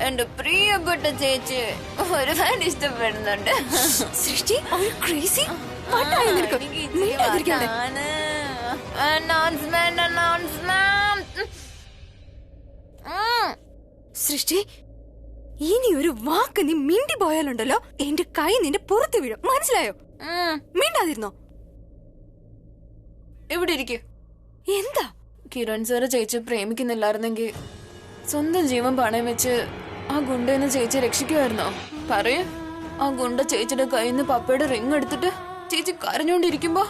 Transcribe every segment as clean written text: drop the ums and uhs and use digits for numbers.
എന്റെ പ്രിയപ്പെട്ട ചേച്ചി ഒരുപാട് ഇഷ്ടപ്പെടുന്നുണ്ട്. സൃഷ്ടി സൃഷ്ടി, ഇനി ഒരു വാക്ക് നീ മിണ്ടി പോയാലുണ്ടല്ലോ എന്റെ കൈ നിന്റെ പുറത്ത് വീഴും, മനസ്സിലായോ? മിണ്ടാതിരുന്നോ? ഇവിടെ ഇരിക്കൂ. എന്താ? കിരൺ സാറ് ചേച്ചി പ്രേമിക്കുന്നില്ലായിരുന്നെങ്കിൽ സ്വന്തം ജീവൻ പണയം വെച്ച് ആ ഗുണ്ടെന്ന് ചേച്ചി രക്ഷിക്കുമായിരുന്നോ? പറയൂ. ആ ഗുണ്ട ചേച്ചിയുടെ കയ്യിൽ നിന്ന് പപ്പയുടെ റിങ് എടുത്തിട്ട് ചേച്ചി കരഞ്ഞോണ്ടിരിക്കുമ്പോ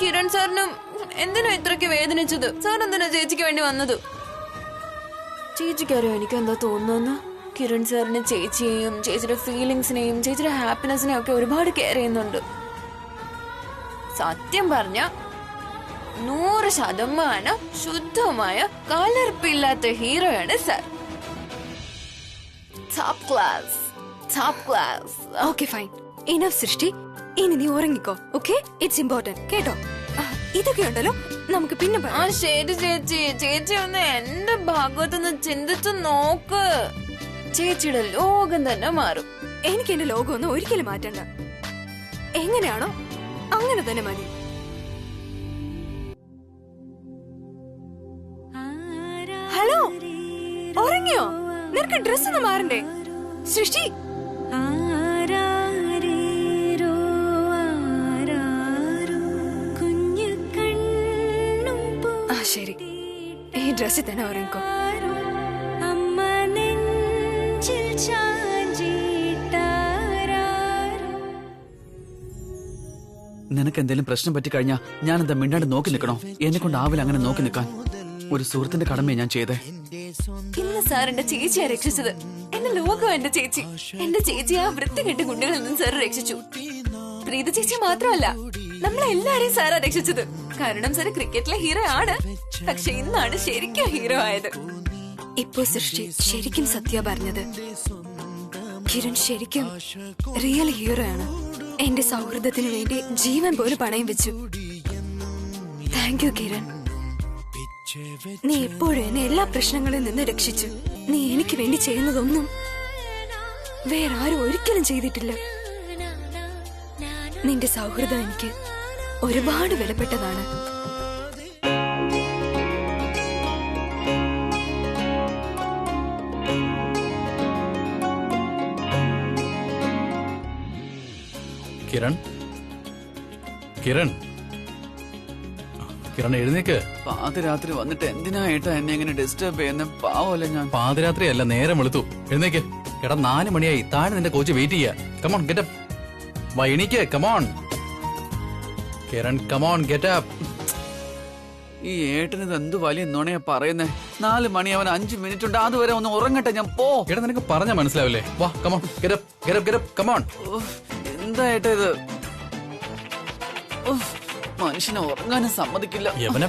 കിരൺ സാറിനും എന്തിനാ ഇത്രയ്ക്ക് വേദനിച്ചത്? സാർ എന്തിനാ ചേച്ചിക്ക് വേണ്ടി വന്നത്? ചേച്ചിക്കറിയോ എനിക്ക് എന്താ തോന്നുന്നു? കിരൺ സാറിന് ചേച്ചിയെയും ചേച്ചിയുടെ ഫീലിങ്സിനെയും ചേച്ചിയുടെ ഹാപ്പിനെസിനെയും ഒക്കെ ഒരുപാട് കെയർ ചെയ്യുന്നുണ്ട്. സത്യം പറഞ്ഞ 100% ശുദ്ധമായ കലർപ്പില്ലാത്ത ഹീറോയാണ് sir. Top class, top class. Okay fine, enough Srishti. ഇനി നീ ഉറങ്ങിക്കോ. ഓക്കെ, ഇറ്റ്സ് ഇമ്പോർട്ടന്റ് കേട്ടോ. ഇതൊക്കെ ഉണ്ടല്ലോ നമുക്ക് പിന്നെ ആ ശരി ചേച്ചി. ചേച്ചി ഒന്ന് എന്റെ ഭാഗത്തുനിന്ന് ചിന്തിച്ചു നോക്ക്. ചേച്ചിയുടെ ലോകം തന്നെ മാറും. എനിക്ക് എന്റെ ലോകം ഒന്നും ഒരിക്കലും മാറ്റണ്ട. എങ്ങനെയാണോ അങ്ങനെ തന്നെ മതി. ഹലോ, ഉറങ്ങിയോ? നിനക്ക് ഡ്രസ് ഒന്നും മാറണ്ടേ? സൃഷ്ടി, ശരി, ഈ ഡ്രസ്സിൽ തന്നെ ഉറങ്ങിക്കോ. നിനക്ക് എന്തെങ്കിലും പ്രശ്നം പറ്റി കഴിഞ്ഞാ ഞാൻ എന്താ മിണ്ടാണ്ട് നോക്കി നിൽക്കണോ? എന്നെ കൊണ്ട് ആവില്ല അങ്ങനെ നോക്കി നിൽക്കാൻ. ഒരു സുഹൃത്തിന്റെ കടമയെ ഞാൻ ചെയ്തേ. ഇന്ന് സാർ എന്റെ ചേച്ചിയെ രക്ഷിച്ചത്. എന്റെ ലോകം എന്റെ ചേച്ചി. എന്റെ ചേച്ചി ആ വൃത്തികെട്ട ഗുണ്ടകളിൽ നിന്ന് സാർ രക്ഷിച്ചു. പ്രീത ചേച്ചി മാത്രമല്ല, നമ്മളെല്ലാരെയും സാറാ രക്ഷിച്ചത്. കാരണം സാർ ക്രിക്കറ്റിലെ ഹീറോ ആണ്. പക്ഷെ ഇന്നാണ് ശരിക്കും ഹീറോ ആയത്. ഇപ്പോ സൃഷ്ടി ശരിക്കും സത്യ പറഞ്ഞത്. കിരൺ ശരിക്കും റിയൽ ഹീറോ ആണ്. എന്റെ സൗഹൃദത്തിന് വേണ്ടി ജീവൻ പോലും പണയം വെച്ചു. Thank you Kiran. നീ എപ്പോഴും എന്നെ എല്ലാ പ്രശ്നങ്ങളിൽ നിന്ന് രക്ഷിച്ചു. നീ എനിക്ക് വേണ്ടി ചെയ്യുന്നതൊന്നും വേറെ ആരും ഒരിക്കലും ചെയ്തിട്ടില്ല. നിന്റെ സൗഹൃദം എനിക്ക് ഒരുപാട് വിലപ്പെട്ടതാണ്. കിരൺ, കിരൺ, കിരൺ എഴുന്നേക്ക്. പാതിരാത്രി വന്നിട്ട് എന്തിനാ ഏട്ടാ എന്നെ എങ്ങനെ ഡിസ്റ്റർബ് ചെയ്യുന്ന? പാവല്ലേ ഞാൻ. പാതിരാത്രി അല്ല, നേരം വെളുത്തു. എഴുന്നേക്ക്. എടാ 4 മണിയായി. താഴെ നിന്റെ കോച്ച് വെയിറ്റ് ചെയ്യാ. Come on get up. വാ എണീക്ക്. Come on Kiran, come on get up. ഈ ഏട്ടന് ഇത് എന്ത് വലിയ നുണയാ പറയുന്നേ? 4 മണി അവൻ 5 മിനിറ്റ് ഉണ്ട്. അതുവരെ ഒന്ന് ഉറങ്ങട്ടെ, ഞാൻ പോ. എടാ നിനക്ക് പറഞ്ഞാ മനസ്സിലാവില്ലേ? വാ come on get up, get up, get up, come on. എന്താ ഏട്ടാ ഇത്? മനുഷ്യനെ ഉറങ്ങാനും സമ്മതിക്കില്ല. യവന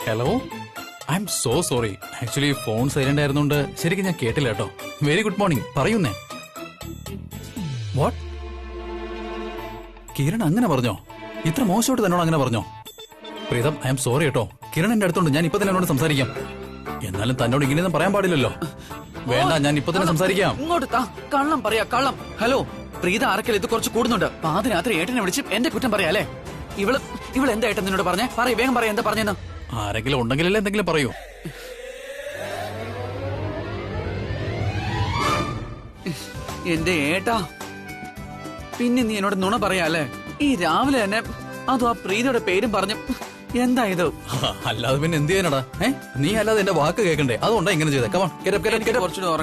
hello, I am so sorry. Actually phone silent ആയിരുന്നോണ്ട് ശരിക്കും ഞാൻ കേട്ടില്ല കേട്ടോ. Very good morning. പറയുന്നേ. വാട്ട്? കിരൺ അങ്ങനെ പറഞ്ഞോ? ഇത്ര മോശമായിട്ട് തന്നോട് അങ്ങനെ പറഞ്ഞോ? പ്രീതം, ഐ എം സോറി കേട്ടോ. കിരൺ എന്റെ അടുത്തുണ്ട്. ഞാൻ ഇപ്പൊ തന്നെ എന്നോട് സംസാരിക്കാം. എന്നാലും തന്നോട് ഇങ്ങനെയൊന്നും പറയാൻ പാടില്ലല്ലോ. വേണ്ട, ഞാൻ ഇപ്പൊ തന്നെ സംസാരിക്കാം. ഇങ്ങോട്ട് കള്ളം പറയാ, കള്ളം. ഹലോ പ്രീത, ആർക്കല്ല ഇത് കുറച്ച് കൂടുന്നുണ്ട്. പാതിരാത്രി ഏട്ടനെ വിളിച്ച് എന്റെ കുറ്റം പറയാലേ? ഇവള് എന്താ ഏട്ടൻ നിന്നോട് പറഞ്ഞേ? പറയൂ, വേഗം പറയാ, എന്താ പറഞ്ഞെന്ന്. ആരെങ്കിലും ഉണ്ടെങ്കിലല്ലേ എന്തെങ്കിലും പറയൂ. എന്റെ ഏട്ടാ, പിന്നെ നീ എന്നോട് നുണ പറയാല്ലേ? ഈ രാവിലെ തന്നെ അതും ആ പ്രീതയുടെ പേരും പറഞ്ഞു. എന്താ ഇത്? അല്ലാതെ പിന്നെ എന്ത് ചെയ്യാനടാ? നീ അല്ലാതെ എന്റെ വാക്ക് കേൾക്കണ്ടേ? അതുകൊണ്ടാ ഇങ്ങനെ ചെയ്തേ. Come on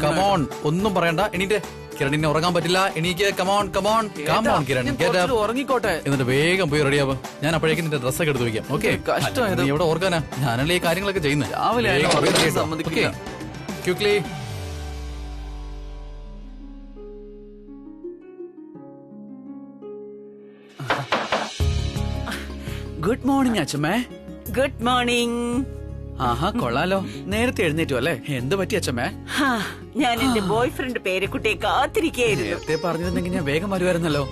come on. ഒന്നും പറയണ്ട. എണീറ്റ്. കിരണിനെ ഉറങ്ങാൻ പറ്റില്ല. എണീക്ക്. കമോൺ കമോൺ കമോൺ കിരൺ, ഉറങ്ങിക്കോട്ടെ. എന്നിട്ട് വേഗം പോയി റെഡിയാവും. ഞാൻ അപ്പോഴേക്കും നിന്റെ ഡ്രസ്സൊക്കെ എടുത്ത് വയ്ക്കാം. ഓക്കെ? കഷ്ടമായത്. എവിടെ ഓർക്കാനാ? ഞാനല്ലേ ഈ കാര്യങ്ങളൊക്കെ ചെയ്യുന്നത്. രാവിലെ ക്വിക്ലി. ഗുഡ് മോർണിംഗ് അച്ഛമ്മേ. Good morning. ആഹാ, കൊള്ളാലോ. നേരത്തെ എഴുന്നേറ്റു അല്ലേ? എന്ത് പറ്റി അച്ഛമ്മേ? ഞാൻ എന്റെ ബോയ് ഫ്രണ്ട് പേരെക്കുട്ടിയെ കാത്തിരിക്കുകയായിരുന്നു. നേരത്തെ പറഞ്ഞിരുന്നെങ്കിൽ ഞാൻ വേഗം വരുമായിരുന്നല്ലോ.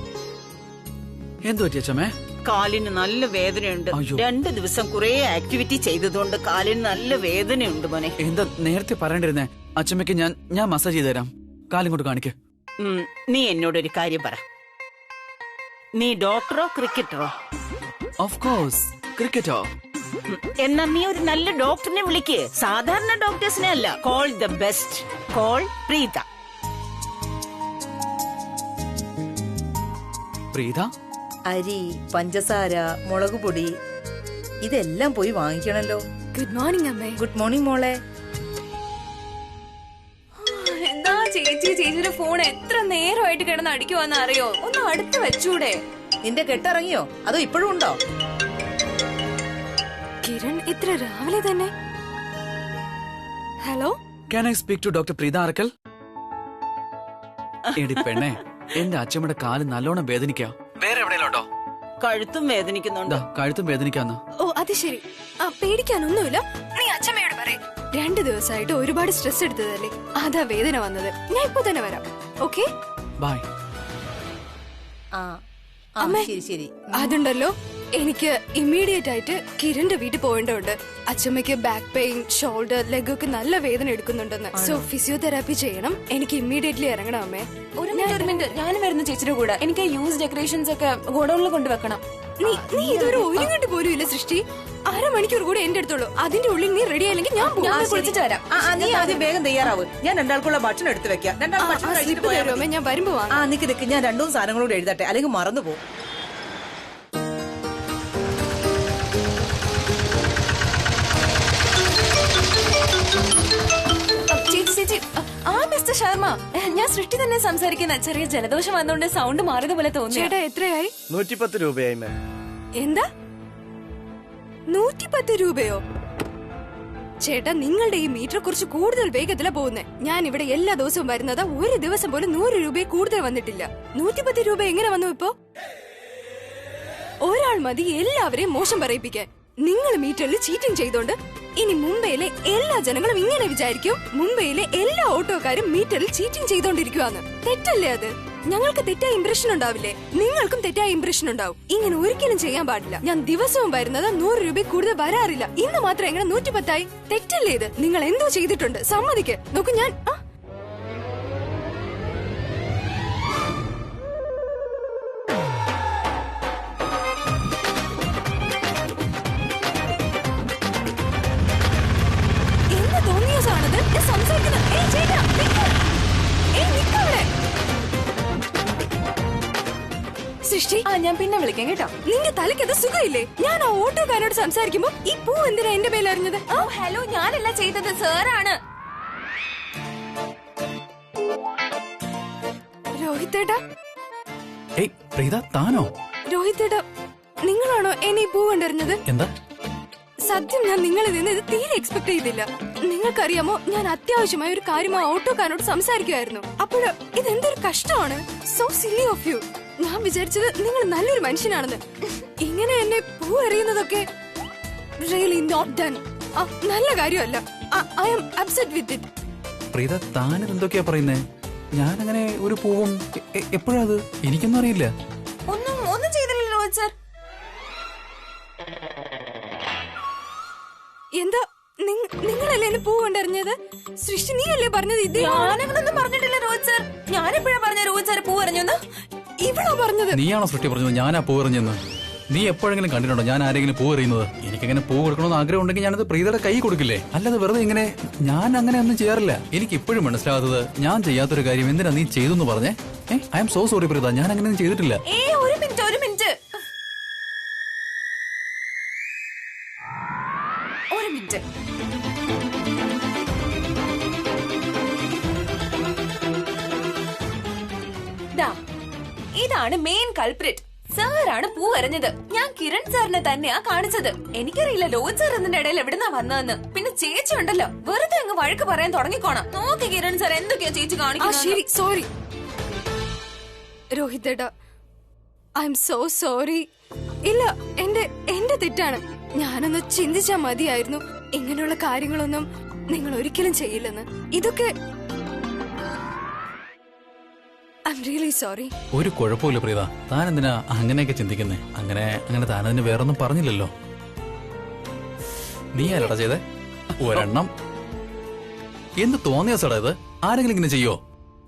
എന്തു പറ്റി അച്ഛമ്മേ? കാലിന് നല്ല വേദനയുണ്ട്. 2 ദിവസം കുറെ ആക്ടിവിറ്റി ചെയ്തതുകൊണ്ട് കാലിന് നല്ല വേദനയുണ്ട് മോനെ. എന്താ നേരത്തെ പറയണ്ടിരുന്നേ? അച്ഛമ്മയ്ക്ക് ഞാൻ മസാജ് ചെയ്ത് തരാം. കാലിങ്ങോട്ട് കാണിക്ക. നീ എന്നോടൊരു കാര്യം പറ. നീ ഡോക്ടറോ ക്രിക്കറ്ററോ? Of course ക്രിക്കറ്റോ. എന്നാ നീ ഒരു നല്ല ഡോക്ടറിനെ വിളിക്ക്. സാധാരണ ഡോക്ടേഴ്സിനെ അല്ല. Call the best. Call Preetha. Preetha? അരി, പഞ്ചസാര, മുളക് പൊടി ഇതെല്ലാം പോയി വാങ്ങിക്കണല്ലോ. ഗുഡ് മോർണിംഗ് അമ്മേ. ഗുഡ് മോർണിംഗ് മോളെ. എന്താ ചേച്ചിയുടെ ഫോൺ എത്ര നേരമായിട്ട് കിടന്ന് അടിക്കുവാന്ന് അറിയോ? ഒന്ന് അടുത്ത് വെച്ചൂടെ? നിന്റെ കെട്ടിറങ്ങിയോ അതോ ഇപ്പോഴും ഉണ്ടോ? കിരൺ ഇത്ര രാവിലെ തന്നെ? Hello, Can I speak to Dr. Preetha Arakkal? എടി പെണ്ണേ, എന്റെ അച്ഛമ്മയുടെ കാല് നല്ലോണം വേദനിക്കാ. വേറെ എവിടെയുണ്ടോ? കഴുത്തും വേദനിക്കുന്നുണ്ട്. കഴുത്തും വേദനിക്കാന്ന്. ഓ അത് ശരി. പേടിക്കാനൊന്നുമില്ല. നീ അച്ഛമ്മയോട് പറയേ. 2 ദിവസമായിട്ട് ഒരുപാട് സ്ട്രെസ് എടുത്തതല്ലേ, അതാ വേദന വന്നത്. ഞാൻ ഇപ്പൊ തന്നെ വരാം. Okay bye. അമ്മേ, ശരി ശരി. അതുണ്ടല്ലോ, എനിക്ക് ഇമ്മീഡിയറ്റ് ആയിട്ട് കിരണിന്റെ വീട്ടിൽ പോകേണ്ടതുണ്ട്. അച്ഛമ്മയ്ക്ക് ബാക്ക് പെയിൻ, ഷോൾഡർ, ലെഗ് ഒക്കെ നല്ല വേദന എടുക്കുന്നുണ്ടെന്ന്. സോ ഫിസിയോതെറാപ്പി ചെയ്യണം. എനിക്ക് ഇമ്മീഡിയറ്റ്ലി ഇറങ്ങണം അമ്മേ. ഒരു മിനിറ്റ്, ഞാനും വരുന്ന ചേച്ചിയുടെ കൂടെ. എനിക്ക് യൂസ് ഡെക്കറേഷൻസ് ഒക്കെ ഗോഡൌണിൽ കൊണ്ടുവെക്കണം. നീ ഇതൊരു ഒരുങ്ങട്ട് പോലും ഇല്ല സൃഷ്ടി. 1/2 മണിക്കൂർ കൂടെ എന്റെ അടുത്തുള്ളൂ. അതിന്റെ ഉള്ളിൽ നീ റെഡി ആയില്ലെങ്കിൽ ഞാൻ കുളിച്ചിട്ട് വരാം. നീ ആദ്യം വേഗം തയ്യാറാവ്. ഞാൻ രണ്ടാൾക്കുള്ള ഭക്ഷണം എടുത്തു വെക്കാം. രണ്ടാൾ ഭക്ഷണം കഴിച്ചിട്ട് പോയാ മതി. ഞാൻ വരുമ്പോ നിക്ക് ഞാൻ 2 സാധനങ്ങളോട് എഴുതട്ടെ, അല്ലെങ്കിൽ മറന്നു പോകും. ചേച്ചി, മിസ്റ്റർ ശർമ്മ, ഞാൻ സൃഷ്ടി തന്നെ സംസാരിക്കുന്ന. ചെറിയ ജലദോഷം വന്നുകൊണ്ട് സൗണ്ട് മാറിയതുപോലെ തോന്നി. ചേട്ടാ എത്രയായി? 110 രൂപയായി മാം. എന്താ 110 രൂപയോ? ചേട്ടാ, നിങ്ങളുടെ ഈ മീറ്റർ കുറച്ച് കൂടുതൽ വേഗത്തിലാ പോകുന്നേ. ഞാൻ ഇവിടെ എല്ലാ ദിവസവും വരുന്നത്. ഒരു ദിവസം പോലും 100 രൂപയെ കൂടുതൽ വന്നിട്ടില്ല. 110 രൂപ എങ്ങനെ വന്നു ഇപ്പോ? ഒരാൾ മതി എല്ലാവരെയും മോശം പറയിപ്പിക്കാൻ. നിങ്ങൾ മീറ്ററിൽ ചീറ്റിംഗ് ചെയ്തോണ്ട് ഇനി മുംബൈയിലെ എല്ലാ ജനങ്ങളും ഇങ്ങനെ വിചാരിക്കും, മുംബൈയിലെ എല്ലാ ഓട്ടോക്കാരും മീറ്ററിൽ ചീറ്റിംഗ് ചെയ്തോണ്ടിരിക്കുവാന്ന്. തെറ്റല്ലേ അത്? ഞങ്ങൾക്ക് തെറ്റായ ഇംപ്രഷൻ ഉണ്ടാവില്ലേ? നിങ്ങൾക്കും തെറ്റായ ഇംപ്രഷൻ ഉണ്ടാവും. ഇങ്ങനെ ഒരിക്കലും ചെയ്യാൻ പാടില്ല. ഞാൻ ദിവസവും വരുന്നത് 100 രൂപ കൂടുതൽ വരാറില്ല. ഇന്ന് മാത്രം എങ്ങനെ 110 ആയി? തെറ്റല്ലേ ഇത്? നിങ്ങൾ എന്തോ ചെയ്തിട്ടുണ്ട്, സമ്മതിക്ക്. നോക്കൂ, ഞാൻ സൃഷ്ടി, ഞാൻ പിന്നെ വിളിക്കാം കേട്ടോ. നിന്റെ തലയ്ക്കത് സുഖമില്ലേ? ഞാൻ ആ ഓട്ടോക്കാരോട് സംസാരിക്കുമ്പോ ഈ പൂ എന്തിനാ എന്റെ പേരിലറിഞ്ഞത്? ഹലോ, ഞാനല്ല ചെയ്തത്, സാറാണ്. രോഹിത്തേട്ടാ. ഏയ് പ്രീത, താനോ? രോഹിത്തേട്ടാ, നിങ്ങളാണോ എന്നെ ഈ പൂ കണ്ടെറിഞ്ഞത്? എന്താ? സത്യം, ഞാൻ നിങ്ങളിൽ നിന്ന് ഇത് തീരെ എക്സ്പെക്ട് ചെയ്തില്ല. നിങ്ങൾക്കറിയാമോ, ഞാൻ അത്യാവശ്യമായ ഒരു കാര്യം ആ ഓട്ടോക്കാരോട് സംസാരിക്കുമായിരുന്നു. അപ്പോഴ് ഇതെന്തൊരു കഷ്ടമാണ്. So silly of you. ഞാൻ വിചാരിച്ചത് നിങ്ങൾ നല്ലൊരു മനുഷ്യനാണെന്ന്. ഇങ്ങനെ എന്നെ പൂ എറിയുന്നതൊക്കെ റിയലി നോട്ട് ഡൺ. നല്ല കാര്യമല്ല. I am upset with it. Preetha, താനത് എന്തൊക്കെയാ പറയുന്നേ? ഞാനങ്ങനെ ഒരു പൂവും എപ്പോഴാ? അത് എനിക്കൊന്നും അറിയില്ല. ഒന്നും ചെയ്തില്ലല്ലോ രോഹിത് സർ. എന്താ നിങ്ങളല്ലേ എന്നെ പൂ കൊണ്ടെറിഞ്ഞത്? സൃഷ്ടി, നീ അല്ലേ പറഞ്ഞത്? ഞാനങ്ങനൊന്നും പറഞ്ഞിട്ടില്ല രോഹിത് സർ. ഞാനെപ്പോഴാ പറഞ്ഞ രോഹിത് സർ പൂ എറിഞ്ഞെന്ന്? ഇവളോ പറഞ്ഞത്? നീയാണോ സൃഷ്ടി പറഞ്ഞത് ഞാനാ പൂ എറിഞ്ഞെന്ന്? നീ എപ്പോഴെങ്കിലും കണ്ടിട്ടുണ്ടോ ഞാൻ ആരെങ്കിലും പൂ എറിയുന്നത്? എനിക്കങ്ങനെ പൂ കൊടുക്കണമെന്ന് ആഗ്രഹം ഉണ്ടെങ്കിൽ ഞാനത് പ്രീതയുടെ കൈ കൊടുക്കില്ലേ? അല്ലാതെ വെറുതെ ഇങ്ങനെ ഞാൻ അങ്ങനെ ഒന്നും ചെയ്യാറില്ല. എനിക്ക് ഇപ്പോഴും മനസ്സിലാകാത്തത്, ഞാൻ ചെയ്യാത്തൊരു കാര്യം എന്തിനാ നീ ചെയ്തെന്ന് പറഞ്ഞേ? I am so sorry Preetha, ഞാൻ അങ്ങനെ ചെയ്തിട്ടില്ല. ഒരു മിനിറ്റ്. ഇതാണ് മെയിൻ കൾപ്രിറ്റ്. സാറാണ് പൂ എറിഞ്ഞത്. ഞാൻ കിരൺ സാറിനെ തന്നെയാ കാണിച്ചത്. എനിക്കറിയില്ല രോഹിത് സാർ ഇതിന്റെ ഇടയിൽ എവിടുന്നാ വന്നതെന്ന്. പിന്നെ ചേച്ചി ഉണ്ടല്ലോ, വെറുതെ അങ്ങ് വഴക്ക് പറയാൻ തുടങ്ങിക്കോണം. നോക്കി കിരൺ സാർ എന്തൊക്കെയാ ചേച്ചി കാണിക്കുന്നത്. ശരി, സോറി രോഹിത്തേട്ടാ. I am so sorry. ഇല്ല, എന്റെ തെറ്റാണ്. ഞാനൊന്ന് ചിന്തിച്ചാ മതിയായിരുന്നു. ഇങ്ങനെയുള്ള കാര്യങ്ങളൊന്നും നിങ്ങൾ ഒരിക്കലും ചെയ്യില്ലെന്ന്. ഇതൊക്കെ ഐ എം റിയലി സോറി. ഒരു കുഴപ്പമില്ല പ്രീത. താൻ എന്തിനാ അങ്ങനെയൊക്കെ ചിന്തിക്കുന്നേ? അങ്ങനെ താനതിന് വേറൊന്നും പറഞ്ഞില്ലല്ലോ. നീ ആരടാ ചെയ്തേ? ഒരെണ്ണം. എന്ത് തോന്നിയ സടാ ഇത്? ആരെങ്കിലും ഇങ്ങനെ ചെയ്യോ?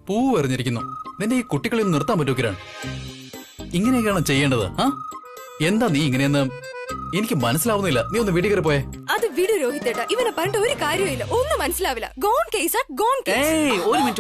പൂവ് എറിഞ്ഞിരിക്കുന്നു. നിന്റെ ഈ കുട്ടികളിൽ നിന്ന് നിർത്താൻ പറ്റുമോ കിരൺ? ഇങ്ങനെയൊക്കെയാണ് ചെയ്യേണ്ടത്. എന്താ നീ ഇങ്ങനെയെന്ന് എനിക്ക് മനസ്സിലാവുന്നില്ല. നീ ഒന്ന് വീട്ടിൽ കയറി പോയേ. അത് വിട് രോഹിത്തേട്ടാ, ഇവനെ പറഞ്ഞിട്ട് ഒരു കാര്യമില്ല, ഒന്നും മനസ്സിലാവില്ല. Gone case gone case.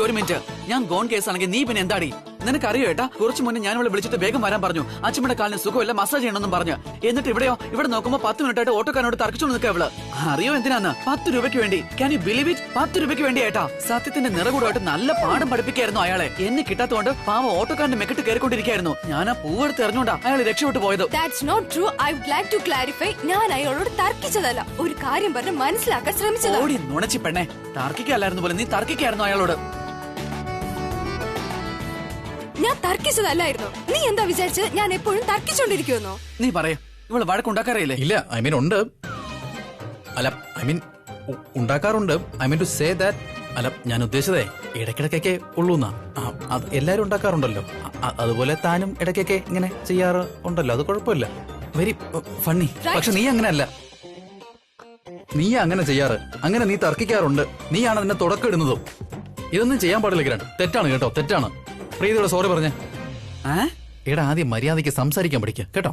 ഒരു മിനിറ്റ്. ഞാൻ ഗോൺ കേസ് ആണെങ്കിൽ നീ പിന്നെ എന്താടി? നിനക്കറിയോ ഏട്ടാ, കുറച്ചു മുന്നേ ഞാൻ ഇവിടെ വിളിച്ചിട്ട് വേഗം വരാൻ പറഞ്ഞു. അച്ഛമ്മയുടെ കാലിന് സുഖമില്ല, മസാജ് ചെയ്യണമെന്നും പറഞ്ഞു. എന്നിട്ട് ഇവിടെ നോക്കുമ്പോ 10 മിനിറ്റായിട്ട് ഓട്ടോക്കാരനോട് തർക്കിച്ചോണ്ട് നിൽക്കുക ഇവള്. അറിയോ എന്തിനാന്ന്? 10 രൂപയ്ക്ക് വേണ്ടി. Can you believe it? 10 രൂപയ്ക്ക് വേണ്ടി ഏട്ടാ. സത്യത്തിന്റെ നിറകൂടായിട്ട് നല്ല പാഠം പഠിപ്പിക്കായിരുന്നു അയാളെ. എന്നെ കിട്ടാത്തതുകൊണ്ട് പാവ ഓട്ടോക്കാരന്റെ മെക്കിട്ട് കയറിക്കൊണ്ടിരിക്കായിരുന്നു. ഞാൻ ആ പൂവെടുത്ത് എറിഞ്ഞോണ്ടാ അയാൾ രക്ഷപ്പെട്ടു പോയത്. That's not true. I would like to clarify. ഞാൻ അയാളോട് തർക്കിച്ചതല്ല, ഒരു കാര്യം പറഞ്ഞ് മനസ്സിലാക്കാൻ ശ്രമിച്ചതാ. ഓടി നുണച്ചി പെണ്ണെ, തർക്കിക്കല്ലായിരുന്നു പോലെ നീ തർക്കിക്കായിരുന്നു അയാളോട്. ഞാൻ തർക്കിച്ചതല്ലായിരുന്നു. നീ എന്താ വിചാരിച്ച് ഞാൻ എപ്പോഴും തർക്കിച്ചോണ്ടിരിക്കുമെന്നോ? നീ പറയാ, ഇവള് വഴക്കുണ്ടാക്കാറില്ലേ? ഇല്ല, ഐ മീൻ ഉണ്ട്. അല്ല, ഐ മീൻ ഉണ്ടാക്കാറുണ്ട്. I mean to say that. അല്ല, ഞാൻ ഉദ്ദേശിച്ചതേ ഇടയ്ക്കിടയ്ക്കൊക്കെ ഉള്ളൂന്നാ. അത് എല്ലാരും ഉണ്ടാക്കാറുണ്ടല്ലോ. അതുപോലെ താനും ഇടയ്ക്കൊക്കെ ഇങ്ങനെ ചെയ്യാറ് ഉണ്ടല്ലോ. അത് കുഴപ്പമില്ല. Very funny. പക്ഷെ നീ അങ്ങനെയല്ല. നീ അങ്ങനെ ചെയ്യാറ്. അങ്ങനെ നീ തർക്കിക്കാറുണ്ട്. നീയാണ് അതിന്റെ തുടക്കം ഇടുന്നതും. ഇതൊന്നും ചെയ്യാൻ പാടില്ല കിരൺ. തെറ്റാണ് കേട്ടോ, തെറ്റാണ്. പ്രീതിയോട് സോറി പറഞ്ഞേ. എടാ, ആദ്യം മര്യാദയ്ക്ക് സംസാരിക്കാൻ പഠിക്കുക കേട്ടോ.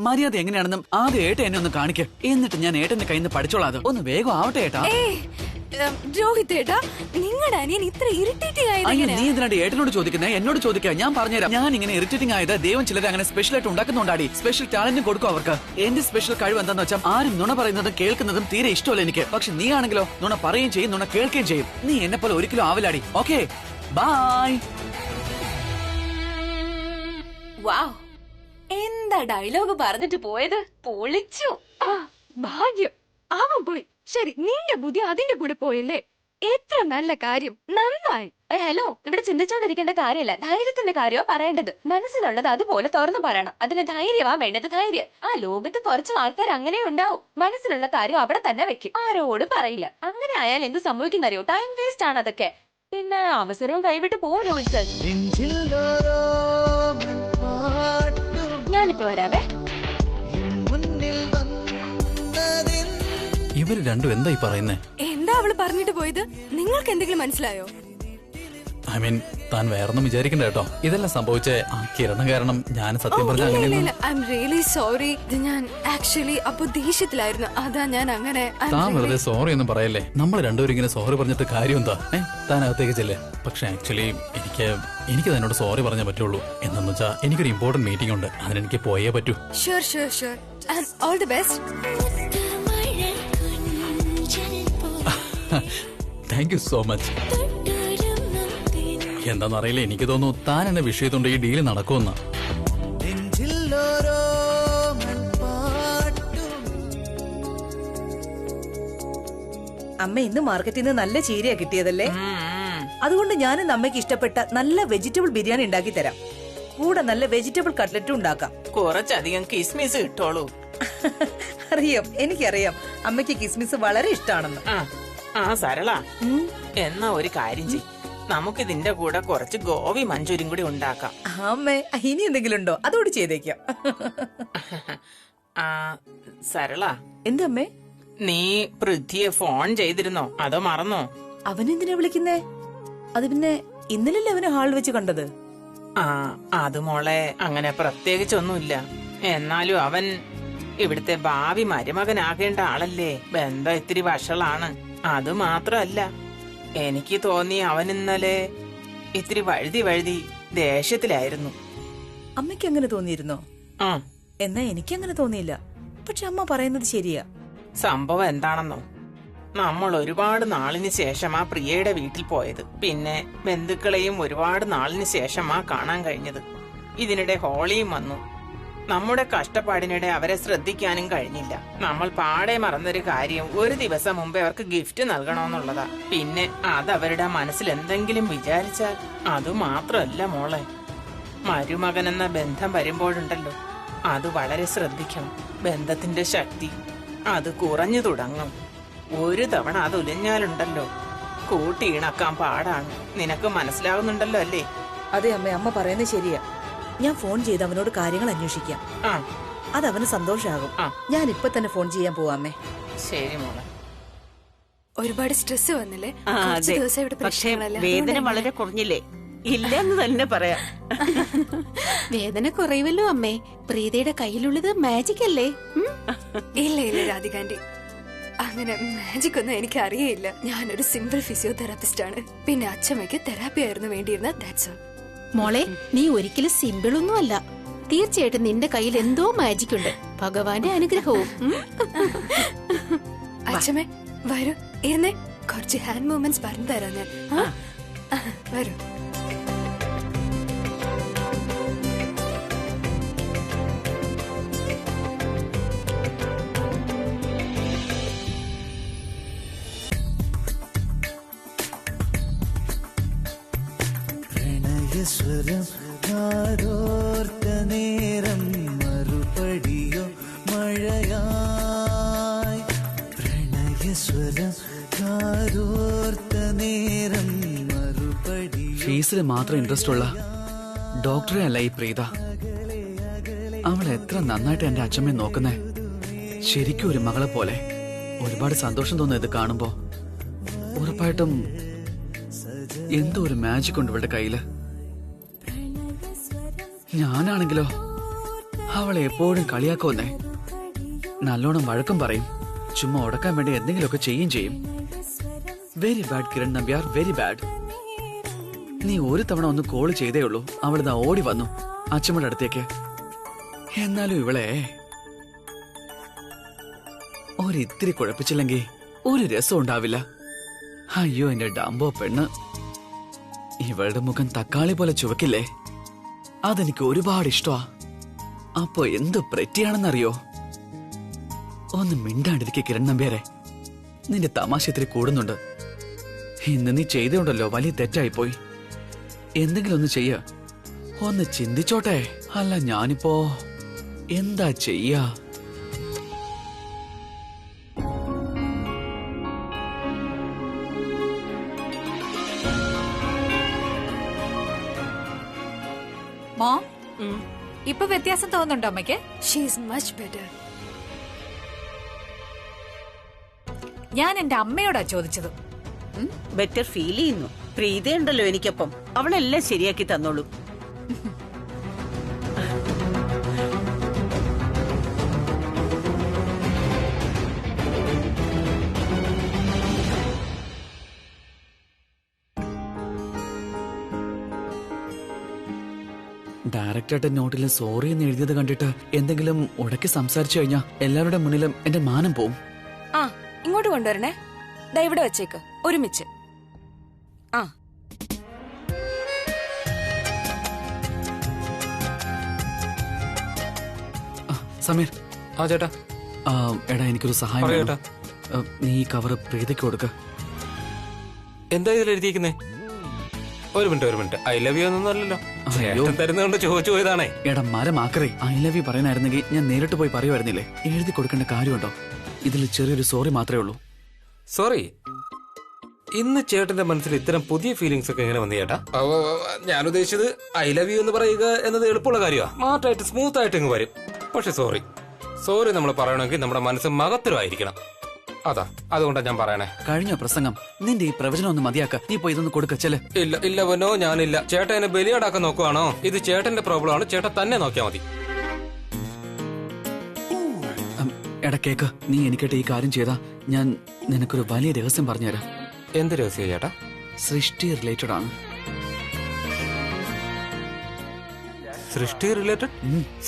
മര്യാദ എങ്ങനെയാണെന്നും ആദ്യം ഏട്ട എന്നെ ഒന്ന് കാണിക്കുക. എന്നിട്ട് ഞാൻ ഏട്ടന്റെ കയ്യിൽ നിന്ന് പഠിച്ചോളാം. ഒന്ന് വേഗം ആവട്ടെ ഏട്ടാ. രോഹിത്തേട്ടാ, നിങ്ങളുടെ അനിയൻ ഇത്ര ഇറിറ്റേറ്റിംഗ് ആയത്? നീ എന്തിനാണ് ഏട്ടനോട് ചോദിക്കുന്നത്? എന്നോട് ചോദിക്കുക, ഞാൻ പറഞ്ഞുതരാം. ഞാൻ ഇങ്ങനെ ഇറിറ്റേറ്റിംഗ് ആയത് ദൈവം ചിലരെ അങ്ങനെ സ്പെഷ്യൽ ആയിട്ട് ഉണ്ടാക്കുന്നുണ്ടാടി. സ്പെഷ്യൽ ടാലന്റ് കൊടുക്കും അവർക്ക്. എന്റെ സ്പെഷ്യൽ കഴിവ് എന്താന്ന് വെച്ചാൽ ആരും നുണ പറയുന്നതും കേൾക്കുന്നതും തീരെ ഇഷ്ടമല്ല എനിക്ക്. പക്ഷെ നീ ആണെങ്കിലോ നുണ പറയുകയും ചെയ്യും, നുണ കേൾക്കുകയും ചെയ്യും. നീ എന്നെ പോലെ ഒരിക്കലും ആവില്ലാടി. Okay, by. വാവ്, എന്താ ഡയലോഗ് പറഞ്ഞിട്ട് പോയത്? പൊളിച്ചു. ഭാഗ്യം, അവൻ പോയി. ശരി, നിന്റെ ബുദ്ധി അതിന്റെ കൂടെ പോയല്ലേ? എത്ര നല്ല കാര്യം, നന്നായി. ഹലോ, ഇവിടെ ചിന്തിച്ചോണ്ടിരിക്കേണ്ട കാര്യമല്ല, ധൈര്യത്തിന്റെ കാര്യമോ പറയേണ്ടത്. മനസ്സിലുള്ളത് അതുപോലെ തുറന്നു പറയണം. അതിന് ധൈര്യമാ വേണ്ടത്, ധൈര്യം. ആ ലോകത്ത് കുറച്ച് ആൾക്കാർ അങ്ങനെ ഉണ്ടാവും. മനസ്സിലുള്ള കാര്യം അവിടെ തന്നെ വെക്കും, ആരോടും പറയില്ല. അങ്ങനെ ആയാൽ എന്ത് സംഭവിക്കുന്നറിയോ? ടൈം വേസ്റ്റ് ആണ് അതൊക്കെ. പിന്നെ അവസരവും കൈവിട്ട് പോകും. ഞാനിപ്പോ വരാവേ. ഇവര് രണ്ടും എന്താ ഈ പറയുന്നേ? എന്താ അവള് പറഞ്ഞിട്ട് പോയത്? നിങ്ങൾക്ക് എന്തെങ്കിലും മനസ്സിലായോ? ഐ മീൻ, താൻ വേറൊന്നും വിചാരിക്കണ്ട കേട്ടോ. ഇതെല്ലാം സംഭവിച്ചേ ആ കിരണ കാരണം. ഞാൻ സത്യം പറഞ്ഞ അങ്ങനെ. I am really sorry. ഞാൻ ആക്ച്വലി അപ്പൊ ദേഷ്യത്തിലായിരുന്നു, അതാ ഞാൻ അങ്ങനെ. താൻ വെറുതെ സോറി ഒന്നും പറയല്ലേ. നമ്മൾ രണ്ടുപേരും ഇങ്ങനെ സോറി പറഞ്ഞിട്ട് കാര്യം എന്താ? താൻ അകത്തേക്ക് ചെല്ലേ. പക്ഷെ ആക്ച്വലി എനിക്ക് തന്നോട് സോറി പറഞ്ഞേ പറ്റുള്ളൂ. എന്താന്ന് വെച്ചാ എനിക്കൊരു ഇമ്പോർട്ടന്റ് മീറ്റിംഗ് ഉണ്ട്, അതിനെനിക്ക് പോയേ പറ്റൂ. Sure. And all the best. Thank you so much. എന്താന്നറിയില്ല, എനിക്ക് തോന്നുന്നു താൻ എന്നെ വിഷയത്തോണ്ട് ഈ ഡീല് നടക്കുമെന്ന്. അമ്മ ഇന്ന് മാർക്കറ്റിൽ നിന്ന് നല്ല ചീരയാ കിട്ടിയതല്ലേ? അതുകൊണ്ട് ഞാനും അമ്മയ്ക്ക് ഇഷ്ടപ്പെട്ട നല്ല വെജിറ്റബിൾ ബിരിയാണി ഉണ്ടാക്കി തരാം. കൂടെ നല്ല വെജിറ്റബിൾ കട്ട്ലറ്റും ഉണ്ടാക്കാം. കുറച്ചധികം കിസ്മിസ് കിട്ടോളൂ. അറിയാം, എനിക്കറിയാം അമ്മയ്ക്ക് കിസ്മിസ് വളരെ ഇഷ്ടമാണെന്ന്. സരള, എന്നാ ഒരു കാര്യം ചെയ്, നമുക്ക് ഇതിന്റെ കൂടെ കുറച്ച് ഗോവി മഞ്ചൂരിയും കൂടി ഉണ്ടാക്കാം. അമ്മേ, ഇനി എന്തെങ്കിലും ഉണ്ടോ? അതോട് ചെയ്തേക്കാം. സരള, എന്തമ്മേ? നീ പൃഥ്വിയെ ഫോൺ ചെയ്തിരുന്നോ അതോ മറന്നോ? അവനെന്തിനാ വിളിക്കുന്നേ? അത് പിന്നെ ഇന്നലല്ലേ അവനെ ഹാളിൽ വെച്ച് കണ്ടത്. അത് മോളെ അങ്ങനെ പ്രത്യേകിച്ചൊന്നുമില്ല. എന്നാലും അവൻ ഇവിടുത്തെ ഭാവി മരുമകനാകേണ്ട ആളല്ലേ. ബന്ധം ഇത്തിരി വഷളാണ്. അത് മാത്രല്ല, എനിക്ക് തോന്നി അവൻ ഇന്നലെ ഇത്തിരി വഴുതി ദേഷ്യത്തിലായിരുന്നു. അമ്മയ്ക്ക് അങ്ങനെ തോന്നിയിരുന്നോ? എന്നാ എനിക്കങ്ങനെ തോന്നിയില്ല. പക്ഷെ അമ്മ പറയുന്നത് ശരിയാ. സംഭവം എന്താണെന്നോ, നമ്മൾ ഒരുപാട് നാളിന് ശേഷമാ പ്രിയയുടെ വീട്ടിൽ പോയത്. പിന്നെ ബന്ധുക്കളെയും ഒരുപാട് നാളിന് ശേഷമാ കാണാൻ കഴിഞ്ഞത്. ഇതിനിടെ ഹോളിയും വന്നു. നമ്മുടെ കഷ്ടപ്പാടിനിടെ അവരെ ശ്രദ്ധിക്കാനും കഴിഞ്ഞില്ല. നമ്മൾ പാടെ മറന്നൊരു കാര്യം, ഒരു ദിവസം മുമ്പേ അവർക്ക് ഗിഫ്റ്റ് നൽകണമെന്നുള്ളതാ. പിന്നെ അതവരുടെ മനസ്സിൽ എന്തെങ്കിലും വിചാരിച്ചാൽ അത് മാത്രമല്ല മോളെ, മരുമകനെന്ന ബന്ധം വരുമ്പോഴുണ്ടല്ലോ, അത് വളരെ ശ്രദ്ധിക്കണം. ബന്ധത്തിന്റെ ശക്തി അത് കുറഞ്ഞു തുടങ്ങും. ഒരു തവണ അത് ഉലഞ്ഞാലുണ്ടല്ലോ, കൂട്ടിയിണക്കാൻ പാടാണ്. നിനക്ക് മനസ്സിലാവുന്നുണ്ടല്ലോ അല്ലേ? അതെ അമ്മ, അമ്മ പറയുന്നത് ശരിയാ. ഞാൻ ഫോൺ ചെയ്ത് അവനോട് കാര്യങ്ങൾ അന്വേഷിക്കാം. ആ അതവന് സന്തോഷാകും. ആ. ഞാൻ ഇപ്പൊ തന്നെ ഫോൺ ചെയ്യാൻ പോവാമേ. ശരി മോളെ. ഒരുപാട് സ്ട്രെസ് വന്നില്ലേ? ആ, കുറച്ച് അതെ. ദിവസം ഇവിടെ പക്ഷേ പ്രശ്നങ്ങളല്ലേ? വേദന അതുകൊണ്ടാണ് വളരെ കുറഞ്ഞില്ലേ? ഇല്ലെന്ന് തന്നെ പറയാം. വേദന കുറയുമല്ലോ അമ്മേ. പ്രീതയുടെ കയ്യിലുള്ളത് മാജിക് അല്ലേ? ഇല്ല ഇല്ല രാധികാന്റി, അങ്ങനെ മാജിക് ഒന്നും എനിക്ക് അറിയില്ല. ഞാനൊരു സിമ്പിൾ ഫിസിയോതെറാപ്പിസ്റ്റ് ആണ്. പിന്നെ അച്ഛമ്മയ്ക്ക് തെറാപ്പി ആയിരുന്നു വേണ്ടിയിരുന്ന. That's all. മോളെ, നീ ഒരിക്കലും സിമ്പിൾ ഒന്നും അല്ല. തീർച്ചയായിട്ടും നിന്റെ കയ്യിൽ എന്തോ മാജിക് ഉണ്ട്. ഭഗവാന്റെ അനുഗ്രഹവും. അച്ഛമ്മേ വരൂ, ഇരുന്നേ. കുറച്ച് ഹാൻഡ് മൂവ്മെന്റ്സ് പറഞ്ഞു തരാം ഞാൻ. വരൂ. പ്രണയസ്വരം കാതോർത്ത നേരം മറുപടിയോ മഴയായി. പ്രണയസ്വരം കാതോർത്ത നേരം മറുപടി. ഫീസിൽ മാത്രം ഇൻട്രസ്റ്റ് ഉള്ള ഡോക്ടറെ അല്ല ഈ പ്രീത. അവൾ എത്ര നന്നായിട്ട് എന്റെ അച്ഛമ്മയെ നോക്കുന്നേ. ശരിക്കും ഒരു മകളെ പോലെ. ഒരുപാട് സന്തോഷം തോന്നുന്നു ഇത് കാണുമ്പോ. ഉറപ്പായിട്ടും എന്തോ ഒരു മാജിക് ഉണ്ട് ഇവളുടെ കയ്യില്. ഞാനാണെങ്കിലോ അവളെ എപ്പോഴും കളിയാക്കുമെന്നേ. നല്ലോണം വഴക്കം പറയും. ചുമ്മാ ഉടക്കാൻ വേണ്ടി എന്തെങ്കിലുമൊക്കെ ചെയ്യും ചെയ്യും. Very bad Kiran Nambiar, very bad. നീ ഒരു തവണ ഒന്ന് കോൾ ചെയ്തേ ഉള്ളൂ, അവളിതാ ഓടി വന്നു അച്ഛമ്മയുടെ അടുത്തേക്ക്. എന്നാലും ഇവളെ ഒരിത്തിരി കുഴപ്പിച്ചില്ലെങ്കിൽ ഒരു രസം ഉണ്ടാവില്ല. അയ്യോ എന്റെ ഡംബോ പെണ്ണ്. ഇവളുടെ മുഖം തക്കാളി പോലെ ചുവക്കില്ലേ? അതെനിക്ക് ഒരുപാട് ഇഷ്ടമാ. അപ്പൊ എന്ത് പ്രറ്റിയാണെന്നറിയോ? ഒന്ന് മിണ്ടാണ്ടിരിക്കെ കിരൺ നമ്പ്യാരെ. നിന്റെ തമാശ ഇത്തിരി കൂടുന്നുണ്ട്. ഇന്ന് നീ ചെയ്തുകൊണ്ടല്ലോ വലിയ തെറ്റായിപ്പോയി. എന്തെങ്കിലും ഒന്ന് ചെയ്യ. ഒന്ന് ചിന്തിച്ചോട്ടെ. അല്ല ഞാനിപ്പോ എന്താ ചെയ്യാ? മോം, ഇപ്പൊ വ്യത്യാസം തോന്നുന്നുണ്ടോ അമ്മയ്ക്ക്? She is much better. ഞാൻ എന്റെ അമ്മയോടാ ചോദിച്ചത്. ബെറ്റർ ഫീൽ ചെയ്യുന്നു. പ്രീതയുണ്ടല്ലോ എനിക്കൊപ്പം, അവളെല്ലാം ശരിയാക്കി തന്നോളൂ. ഡയറക്റ്റായിട്ട് നോട്ടിൽ സോറി എന്ന് എഴുതിയത് കണ്ടിട്ട് എന്തെങ്കിലും ഉടക്കി സംസാരിച്ചു കഴിഞ്ഞാ എല്ലാവരുടെ മുന്നിലും എന്റെ മാനം പോവും. ആ, ഇങ്ങോട്ട് കൊണ്ടുവരണേ. ദാ ഇവിടെ വെച്ചേക്ക്, ഒരുമിച്ച്. ആ, സമീർ. ആ ചേട്ടാ. എടാ എനിക്കൊരു സഹായം പറയൂ വേണം. നീ ഈ കവറ് പ്രീതയ്ക്ക് കൊടുക്ക. എന്താ ഇതിൽ എഴുതിയിരിക്കുന്നേ? ഒരു മിനിറ്റ്. ഐ ലവ് യു എന്നൊന്നും അല്ലല്ലോ. അയ്യോ. തരുന്നതുകൊണ്ട് ചോദിച്ചു പോയതാണേ. എടാ മരമാക്കറേ. ഐ ലവ് യു പറയാനായിരുന്നെങ്കിൽ ഞാൻ നേരിട്ട് പോയി പറയുമായിരുന്നില്ലേ? എഴുതി കൊടുക്കേണ്ട കാര്യമുണ്ടോ? ഇതിൽ ചെറിയൊരു സോറി മാത്രമേ ഉള്ളൂ. സോറി. ഇന്ന് ചേട്ടന്റെ മനസ്സിൽ ഇത്തരം പുതിയ ഫീലിംഗ്സ് ഒക്കെ എങ്ങനെ വന്നു ചേട്ടാ? ഞാൻ ഉദ്ദേശിച്ചത് ഐ ലവ് യു എന്ന് പറയുക എന്നത് എളുപ്പമുള്ള കാര്യമാണ്. സ്മാർട്ടായിട്ട് സ്മൂത്ത് ആയിട്ട് ഇങ്ങ് വരും. പക്ഷെ സോറി നമ്മൾ പറയണമെങ്കിൽ നമ്മുടെ മനസ്സ് മകത്തിലായിരിക്കണം. അതാ, അതുകൊണ്ടാ ഞാൻ പറയണേ. കഴിഞ്ഞ പ്രസംഗം നിന്റെ ഈ പ്രവചനം ഒന്ന് മതിയാക്ക. നീ പോയി ഇതൊന്ന് കൊടുക്കച്ചല്ലേ. ഇല്ല വനോ, ഞാനില്ല. ചേട്ടൻ എന്നെ ബലിയാടാക്കാൻ നോക്കുവാണോ? ഇത് ചേട്ടന്റെ പ്രോബ്ലം ആണ്. ചേട്ടൻ തന്നെ നോക്കിയാ മതി. എടാ കേക്ക്, നീ എനിക്കിട്ട് ഈ കാര്യം ചെയ്താ ഞാൻ നിനക്കൊരു വലിയ രഹസ്യം പറഞ്ഞുതരാം. എന്ത് രഹസ്യം ചേട്ടാ? സൃഷ്ടി റിലേറ്റഡ് ആണ്. സൃഷ്ടി റിലേറ്റഡ്?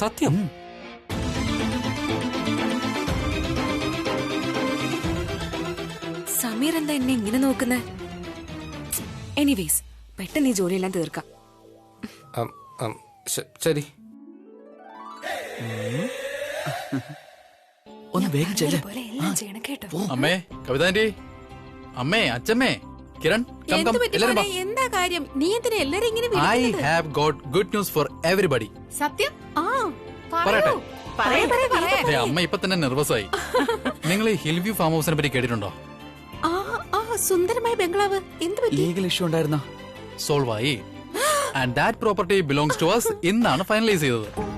സത്യം? സമീർ എന്താ എന്നെ ഇങ്ങനെ നോക്കുന്നേ? എനിവേസ്, പെട്ടെന്ന് ഈ ജോലിയെല്ലാം തീർക്കാം. ശരി. ഒന്ന് വേഗം ചെല്ല്. പോലെ എല്ലാം ചെയ്യണം കേട്ടോ. അമ്മേ, കവിതാന്റി, അമ്മേ, അച്ഛമ്മേ, കിരൺ, കം കം, എല്ലാരും വാ. എന്താ കാര്യം? നീ എന്തിനാ എല്ലാരും ഇങ്ങനെ I വിളിക്കുന്നത്? have got good news for everybody. സത്യം? ആ, പറയട്ടെ. പറയൂ. അമ്മ ഇപ്പൊ തന്നെ നെർവസ് ആയി. നിങ്ങൾ ഈ ഹിൽ വ്യൂ ഫാം ഹൗസിനെ പറ്റി കേട്ടിട്ടുണ്ടോ? ആ, സുന്ദരമായ ബംഗ്ലാവ്. എന്ത് പറ്റി? ലീഗൽ ഇഷ്യൂ ഉണ്ടായിരുന്ന സോൾവ് ആയി. And that property belongs to us ഇന്നാണ് ഫൈനലൈസ് ചെയ്തത്.